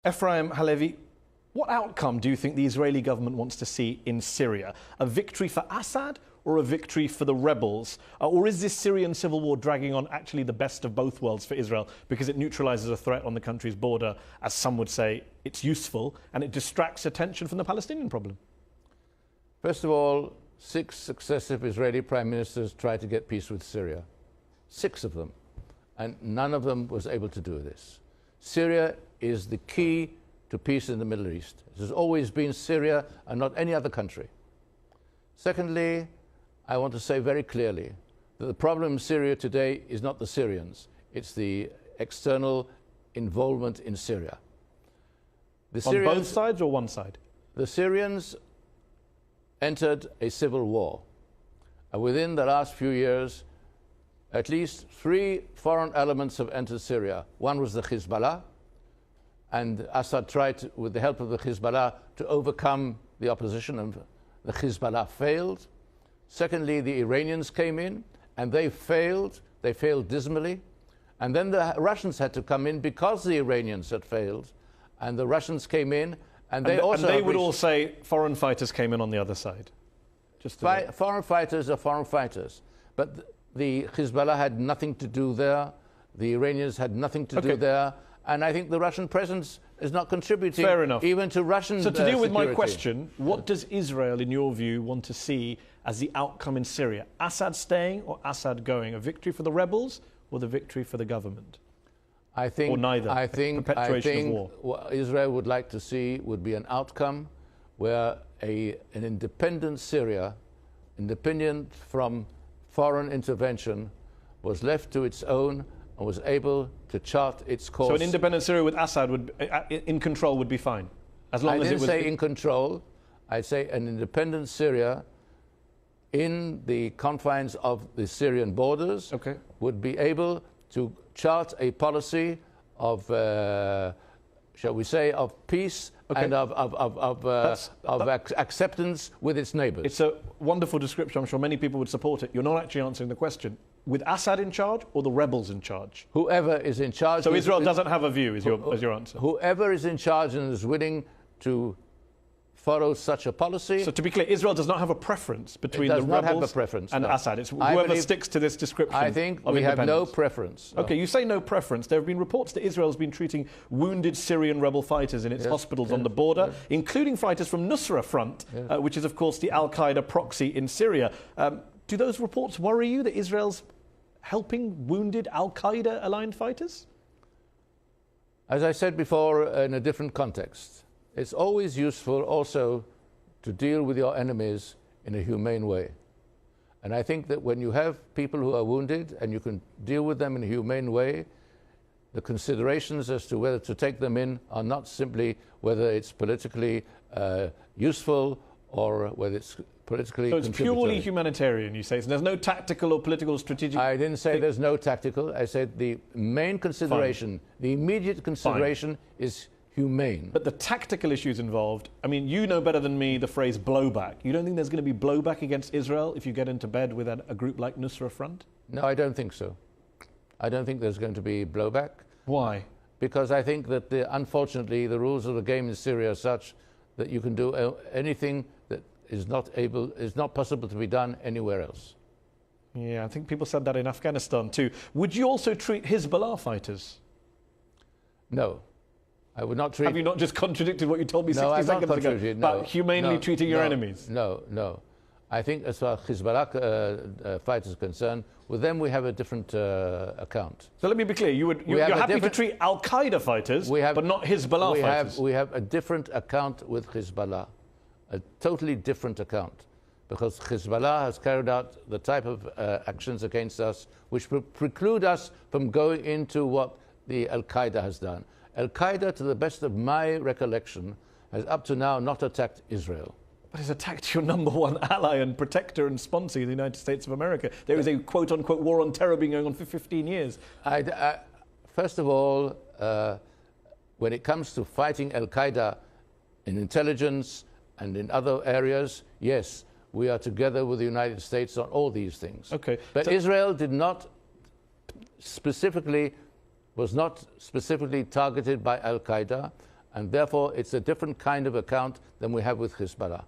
Efraim Halevi, what outcome do you think the Israeli government wants to see in Syria? A victory for Assad or a victory for the rebels? Or is this Syrian civil war dragging on actually the best of both worlds for Israel because it neutralizes a threat on the country's border, as some would say it's useful, and it distracts attention from the Palestinian problem? First of all, 6 successive Israeli prime ministers tried to get peace with Syria. 6 of them. And none of them was able to do this. Syria is the key to peace in the Middle East. It has always been Syria and not any other country. Secondly, I want to say very clearly that the problem in Syria today is not the Syrians. It's the external involvement in Syria. On both sides or one side? The Syrians entered a civil war. And within the last few years, at least 3 foreign elements have entered Syria. One was the Hezbollah, and Assad tried, with the help of the Hezbollah, to overcome the opposition, and the Hezbollah failed. Secondly, the Iranians came in, and they failed. They failed dismally. And then the Russians had to come in because the Iranians had failed, and the Russians came in, and they also... And they would all say foreign fighters came in on the other side. Foreign fighters are foreign fighters. But the Hezbollah had nothing to do there. The Iranians had nothing to do there. And I think the Russian presence is not contributing even to Russian So to deal with security. my question, what does Israel, in your view, want to see as the outcome in Syria? Assad staying or Assad going? A victory for the rebels or the victory for the government? I think, or neither? I think perpetuation of war? What Israel would like to see would be an outcome where an independent Syria, independent from foreign intervention, was left to its own and was able to chart its course. So an independent Syria with Assad in control would be fine, as long as it was... I didn't say in control. I'd say an independent Syria in the confines of the Syrian borders would be able to chart a policy of, shall we say, of peace and of acceptance with its neighbors. It's a wonderful description. I'm sure many people would support it. You're not actually answering the question. With Assad in charge or the rebels in charge? Whoever is in charge. So Israel doesn't have a view, is your answer? Whoever is in charge and is willing to follow such a policy. So to be clear, Israel does not have a preference between the rebels and Assad. It's whoever sticks to this description. I think we have no preference. No. Okay, you say no preference. There have been reports that Israel has been treating wounded Syrian rebel fighters in its hospitals on the border, including fighters from Nusra Front, which is, of course, the al-Qaeda proxy in Syria. Do those reports worry you that Israel's helping wounded al-Qaeda-aligned fighters? As I said before, in a different context, it's always useful also to deal with your enemies in a humane way. And I think that when you have people who are wounded and you can deal with them in a humane way, the considerations as to whether to take them in are not simply whether it's politically useful or whether it's politically So it's purely humanitarian, you say. So there's no tactical or political strategic... I didn't say there's no tactical. I said the main consideration, the immediate consideration is humane. But the tactical issues involved, I mean, you know better than me the phrase blowback. You don't think there's going to be blowback against Israel if you get into bed with a group like Nusra Front? No, I don't think so. I don't think there's going to be blowback. Why? Because I think that, unfortunately, the rules of the game in Syria are such that you can do anything that is not possible to be done anywhere else. Yeah, I think people said that in Afghanistan too. Would you also treat Hezbollah fighters? No. I would not treat... Have you not just contradicted what you told me 60 seconds ago about humanely treating your enemies? No. I think as far as Hezbollah fighters are concerned, with them we have a different account. So let me be clear, you're happy to treat al-Qaeda fighters, but not Hezbollah fighters? We have a different account with Hezbollah, a totally different account, because Hezbollah has carried out the type of actions against us which preclude us from going into what the al-Qaeda has done. Al-Qaeda, to the best of my recollection, has up to now not attacked Israel. But it's attacked your number one ally and protector and sponsor, the United States of America. There is a quote-unquote war on terror being going on for 15 years. First of all, when it comes to fighting Al-Qaeda in intelligence and in other areas, yes, we are together with the United States on all these things. Okay. But so Israel was not specifically targeted by Al-Qaeda, And therefore, it's a different kind of account than we have with Hezbollah.